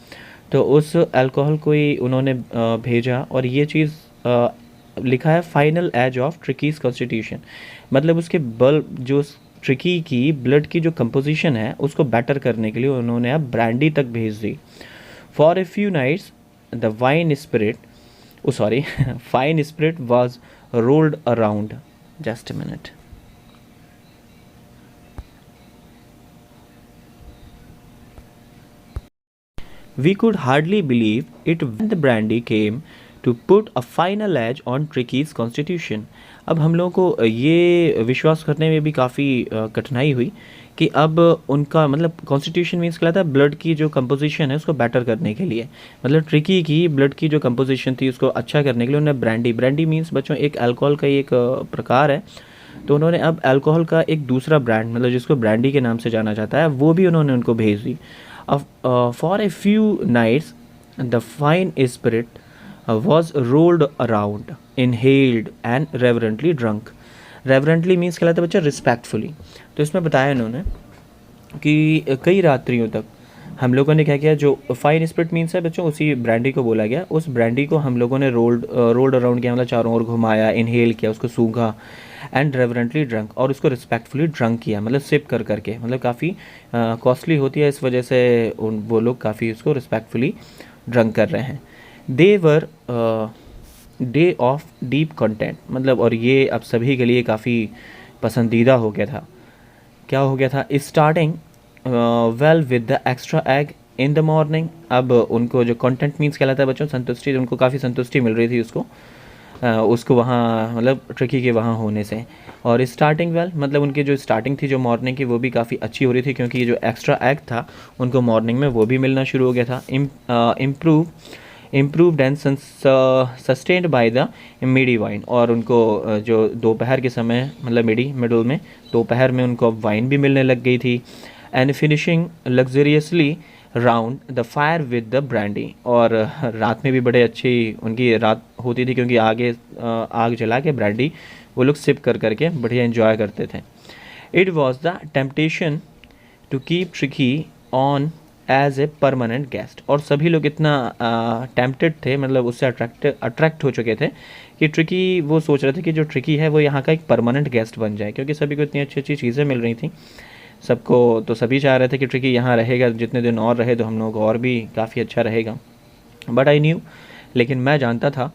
तो उस अल्कोहल को ही उन्होंने भेजा, और ये चीज़ लिखा है फाइनल एज ऑफ ट्रिकीज़ कॉन्स्टिट्यूशन, मतलब उसके जो ट्रिकी की ब्लड की जो कंपोजिशन है उसको बेटर करने के लिए उन्होंने अब ब्रांडी तक भेज दी। For a few nights the wine spirit fine spirit was rolled around. Just a minute. We could hardly believe it when the brandy came to put a final edge on Tricky's constitution। अब हम लोगों को ये विश्वास करने में भी काफ़ी कठिनाई हुई कि अब उनका मतलब कॉन्स्टिट्यूशन मीन्स कहलाता है ब्लड की जो कंपोजिशन है उसको बेटर करने के लिए, मतलब ट्रिकी की ब्लड की जो कंपोजिशन थी उसको अच्छा करने के लिए उन्होंने ब्रांडी मीन्स बच्चों एक अल्कोहल का ही एक प्रकार है, तो उन्होंने अब अल्कोहल का एक दूसरा ब्रांड मतलब जिसको ब्रांडी के नाम से जाना जाता है वो भी उन्होंने उनको भेज दी। For a few nights the fine spirit was rolled around, inhaled and reverently drunk. Reverently means कहलाता है बच्चा रिस्पेक्टफुली। तो इसमें बताया इन्होंने कि कई रात्रियों तक हम लोगों ने क्या किया, जो फाइन स्पिरिट मीन्स है बच्चों, उसी ब्रांडी को बोला गया, उस ब्रांडी को हम लोगों ने रोल्ड अराउंड किया, मतलब चारों ओर घुमाया, इनहेल किया, उसको सूंघा, एंड रेवरेंटली ड्रंक, और उसको रिस्पेक्टफुली ड्रंक किया, मतलब सिप कर करके, मतलब काफ़ी कॉस्टली होती है, इस वजह से वो लोग काफ़ी उसको रिस्पेक्टफुली ड्रंक कर रहे हैं। दे वर डे ऑफ डीप कंटेंट, मतलब और ये अब सभी के लिए काफ़ी पसंदीदा हो गया था। क्या हो गया था? Starting well with the extra egg in the morning. अब उनको जो कंटेंट मीन्स कहलाता है बच्चों संतुष्टि, उनको काफ़ी संतुष्टि मिल रही थी उसको वहाँ मतलब ट्रिकी के वहाँ होने से। और स्टार्टिंग वेल मतलब उनकी जो स्टार्टिंग थी जो मॉर्निंग की वो भी काफ़ी अच्छी हो रही थी, क्योंकि ये जो एक्स्ट्रा एग था उनको मॉर्निंग में वो भी मिलना शुरू हो गया था। Improved and sustained by the MIDI wine, और उनको जो दोपहर के समय मतलब मिडल में दोपहर में उनको अब वाइन भी मिलने लग गई थी। And finishing luxuriously round the fire with the brandy, और रात में भी बड़े अच्छी उनकी रात होती थी, क्योंकि आग जला के ब्रांडी वो लोग सिप कर करके बढ़िया एंजॉय करते थे। It was the temptation to keep Tricki on as a permanent guest, और सभी लोग इतना टेम्पटेड थे, मतलब उससे अट्रैक्ट हो चुके थे कि ट्रिकी वो सोच रहे थे कि जो ट्रिकी है वो यहाँ का एक परमानेंट गेस्ट बन जाए, क्योंकि सभी को इतनी अच्छी अच्छी चीज़ें मिल रही थी सबको, तो सभी चाह रहे थे कि ट्रिकी यहाँ रहेगा, जितने दिन और रहे तो हम लोग और भी काफ़ी अच्छा रहेगा। बट आई न्यू, लेकिन मैं जानता था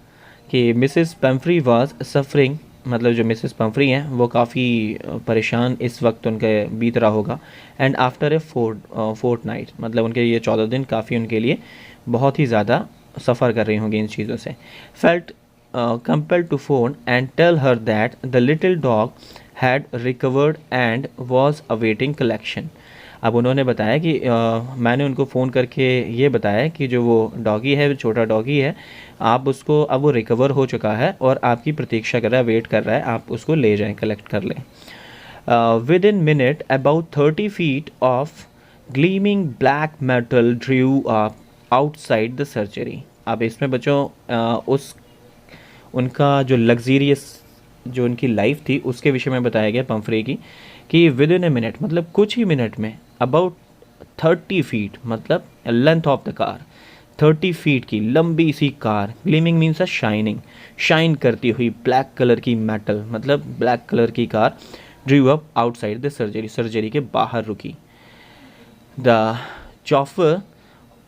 कि मिसेस पम्फ्री वाज सफरिंग, मतलब जो मिसेस पम्फ्री हैं वो काफ़ी परेशान इस वक्त उनके बीत रहा होगा। And after a fort night, मतलब उनके ये 14 दिन काफ़ी उनके लिए बहुत ही ज़्यादा सफ़र कर रही होंगी इन चीज़ों से। Felt compelled to phone and tell her that the little dog had recovered and was awaiting collection. अब उन्होंने बताया कि मैंने उनको फ़ोन करके ये बताया कि जो वो डॉगी है, छोटा डॉगी है, आप उसको अब वो रिकवर हो चुका है और आपकी प्रतीक्षा कर रहा है, वेट कर रहा है, आप उसको ले जाएं, कलेक्ट कर लें। With in minute about 30 feet of gleaming black metal Drew up outside the surgery. अब इसमें बच्चों उस उनका जो लग्जीरियस जो उनकी लाइफ थी उसके विषय में बताया गया पम्फ्रे की, कि विद इन ए मिनट मतलब कुछ ही मिनट में, अबाउट 30 feet मतलब length of the car, 30 feet की लंबी सी कार, ग्लीमिंग मीन्स है शाइनिंग, शाइन करती हुई ब्लैक कलर की मेटल मतलब ब्लैक कलर की car drew up outside the surgery, surgery के बाहर रुकी। The chauffeur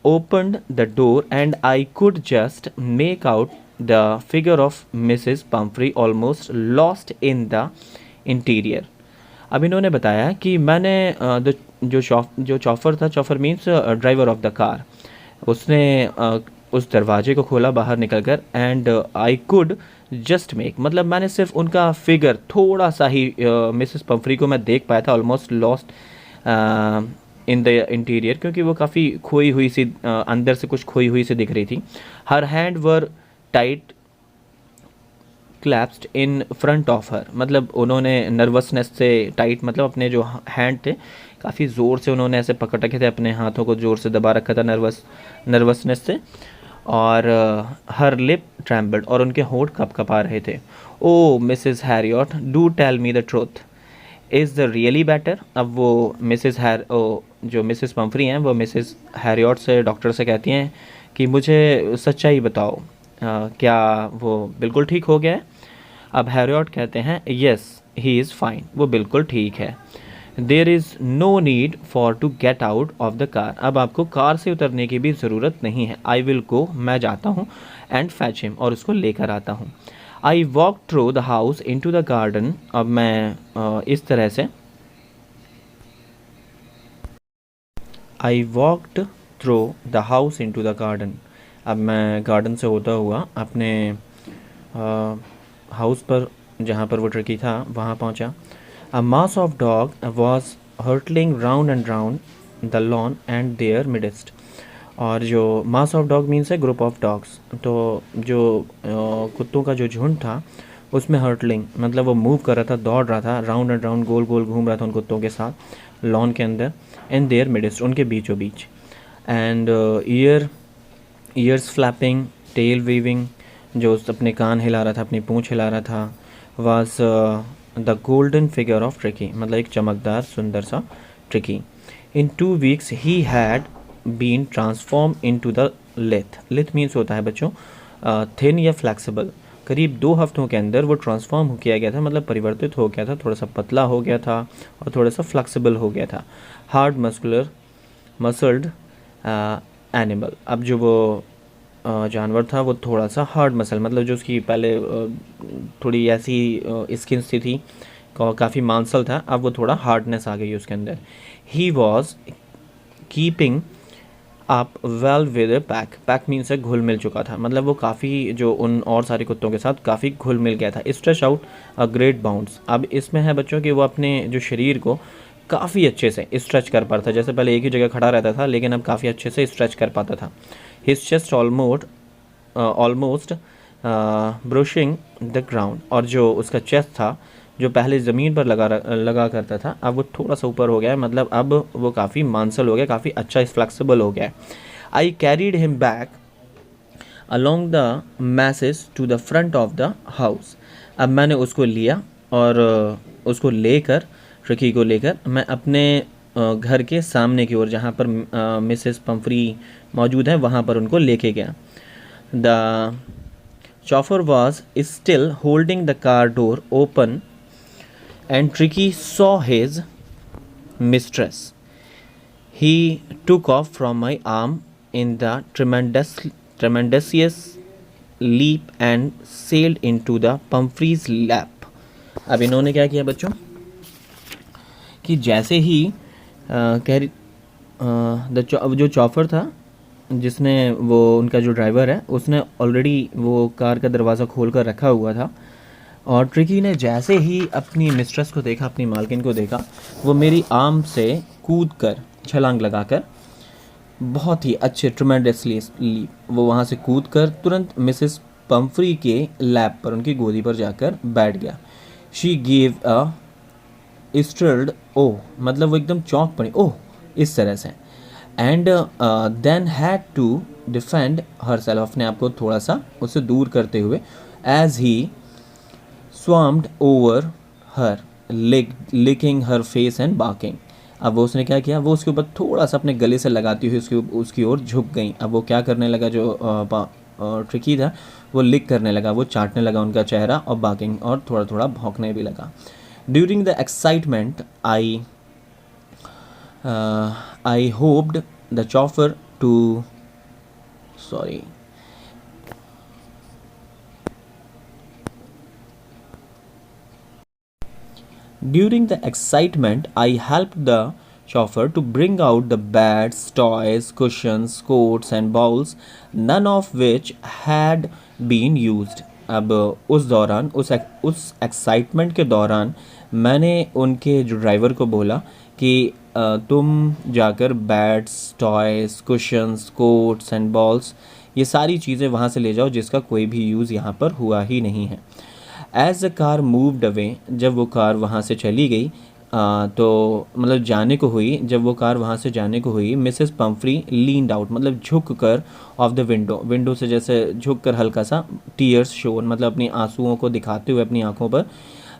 opened the door and I could just make out the figure of Mrs. Pumphrey almost lost in the interior. अब इन्होंने बताया कि मैंने जो चॉफर था, chauffeur means driver of the car, उसने उस दरवाजे को खोला बाहर निकलकर, and I could just make मतलब मैंने सिर्फ उनका फिगर थोड़ा सा ही मिसेस पम्फ्री को मैं देख पाया था, almost lost in the interior, क्योंकि वो काफ़ी खोई हुई सी अंदर से कुछ खोई हुई सी दिख रही थी। Her hands were tight clasped in front of her, मतलब उन्होंने नर्वसनेस से टाइट मतलब अपने जो हैंड थे काफ़ी ज़ोर से उन्होंने ऐसे पकड़ रखे थे, अपने हाथों को ज़ोर से दबा रखा था नर्वसनेस से, और हर लिप ट्रैम्बल्ड, और उनके होंठ कँपा रहे थे। Oh Mrs Harriet do tell me the truth, is the really better. अब वो जो मिसेस पम्फ्री हैं वो मिसेस हैरियट से, डॉक्टर से कहती हैं कि मुझे सच्चाई बताओ, क्या वो बिल्कुल ठीक हो गया है? अब हैरियट कहते हैं येस ही इज़ फाइन, वो बिल्कुल ठीक है। There is no need for to get out of the car, अब आपको कार से उतरने की भी ज़रूरत नहीं है। आई विल गो, मैं जाता हूँ, एंड फैच हिम, और उसको लेकर आता हूँ। I walk through the house into the garden, अब मैं इस तरह से I walked through the house into the garden, अब मैं गार्डन से होता हुआ अपने हाउस पर जहाँ पर वो ट्रिकी था वहाँ पहुँचा। A mass of dog was hurtling round and round the lawn and their midst, और जो मास ऑफ डॉग मीन्स है ग्रुप ऑफ डॉग्स, तो जो कुत्तों का जो झुंड था उसमें हर्टलिंग मतलब वो मूव कर रहा था, दौड़ रहा था, राउंड एंड राउंड गोल गोल घूम रहा था उन कुत्तों के साथ लॉन के अंदर, एंड देयर मिडस्ट उनके बीचों बीच, and ears flapping, tail waving, जो अपने कान हिला रहा था, अपनी पूँछ हिला रहा था, was the golden figure of Tricki, मतलब एक चमकदार सुंदर सा Tricki. In 2 weeks he had been transform into the lithe. Lithe means होता है बच्चों थिन या फ्लैक्सिबल। करीब 2 हफ्तों के अंदर वो ट्रांसफॉर्म किया गया था, मतलब परिवर्तित हो गया था, थोड़ा सा पतला हो गया था और थोड़ा सा फ्लैक्सिबल हो गया था। Hard muscled animal. अब जो वो जानवर था वो थोड़ा सा हार्ड मसल, मतलब जो उसकी पहले थोड़ी ऐसी स्किन सी थी, काफ़ी मांसल था, अब वो थोड़ा हार्डनेस आ गई उसके अंदर। ही वॉज कीपिंग आप well with pack. Pack means है घुल मिल चुका था, मतलब वो काफ़ी जो उन और सारे कुत्तों के साथ काफ़ी घुल मिल गया था। Stretch out a great bounds. अब इसमें है बच्चों कि वो अपने जो शरीर को काफ़ी अच्छे से स्ट्रेच कर पाता था। जैसे पहले एक ही जगह खड़ा रहता था, लेकिन अब काफ़ी अच्छे से स्ट्रेच कर पाता था। His chest almost brushing the ground. और जो उसका चेस्ट था जो पहले ज़मीन पर लगा करता था, अब वो थोड़ा सा ऊपर हो गया है, मतलब अब वो काफ़ी मांसल हो गया, काफ़ी अच्छा फ्लेक्सिबल हो गया है। I carried him back along the message to the front of the house. अब मैंने उसको लिया और उसको लेकर, ट्रिकी को लेकर मैं अपने घर के सामने की ओर, जहाँ पर मिसेस पंफ्री मौजूद है, वहाँ पर उनको लेके गया। The chauffeur was still holding the car door open and Tricky saw his mistress. He took off from my arm in the tremendous leap and sailed into the Pumphrey's lap. अब इन्होंने क्या किया बच्चों कि जैसे ही जो चॉफर था, जिसने वो उनका जो ड्राइवर है, उसने ऑलरेडी वो कार का दरवाज़ा खोल कर रखा हुआ था, और ट्रिकी ने जैसे ही अपनी मिस्ट्रेस को देखा, अपनी मालकिन को देखा, वो मेरी आर्म से कूद कर, छलांग लगाकर, बहुत ही अच्छे ट्रेमेंडसली वो वहाँ से कूद कर तुरंत मिसेस पंफ्री के लैप पर, उनकी गोदी पर जाकर बैठ गया। She give a start oh, मतलब वो एकदम चौंक पड़ी, ओह, इस तरह से। And then had to defend herself, अपने आप को थोड़ा सा उससे दूर करते हुए, as he swarmed over her licking her face and barking. अब वो उसने क्या किया, वो उसके ऊपर थोड़ा सा अपने गले से लगाती हुई उसकी ओर झुक गई। अब वो क्या करने लगा, जो ट्रिकी था वो लिक करने लगा, वो चाटने लगा उनका चेहरा, और बार्किंग, और थोड़ा थोड़ा भौंकने भी लगा। During the excitement I hoped the chauffeur to sorry during the excitement I helped the chauffeur to bring out the beds, toys, cushions, coats and bowls, none of which had been used. अब उस दौरान, उस एक्साइटमेंट के दौरान मैंने उनके जो ड्राइवर को बोला कि तुम जाकर bats, toys, cushions, quotes and balls, ये सारी चीज़ें वहाँ से ले जाओ जिसका कोई भी यूज़ यहाँ पर हुआ ही नहीं है। As the car moved away, जब वो कार वहाँ से चली गई, तो मतलब जाने को हुई, जब वो कार वहाँ से जाने को हुई, मिसेस पंफ्री लीन्ड आउट, मतलब झुक कर, ऑफ द विंडो से जैसे झुक कर हल्का सा, टीयर्स शोन, मतलब अपनी आंसुओं को दिखाते हुए अपनी आंखों पर,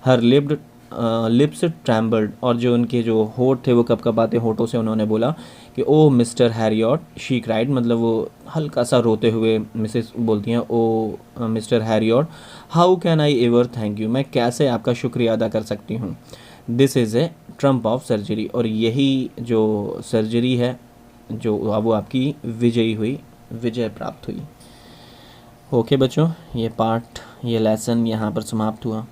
हर लिप्स ट्रैम्बल्ड, और जो उनके जो होठ थे वो कपकपाते होठों से उन्होंने बोला कि oh Mr Herriot, she cried, मतलब वो हल्का सा रोते हुए मिसेस बोलती हैं, oh Mr Herriot, how can I ever thank you, मैं कैसे आपका शुक्रिया अदा कर सकती हूँ। This is a triumph of surgery, और यही जो सर्जरी है जो वो आपकी विजय प्राप्त हुई। ओके बच्चों, ये लेसन यहाँ पर समाप्त हुआ।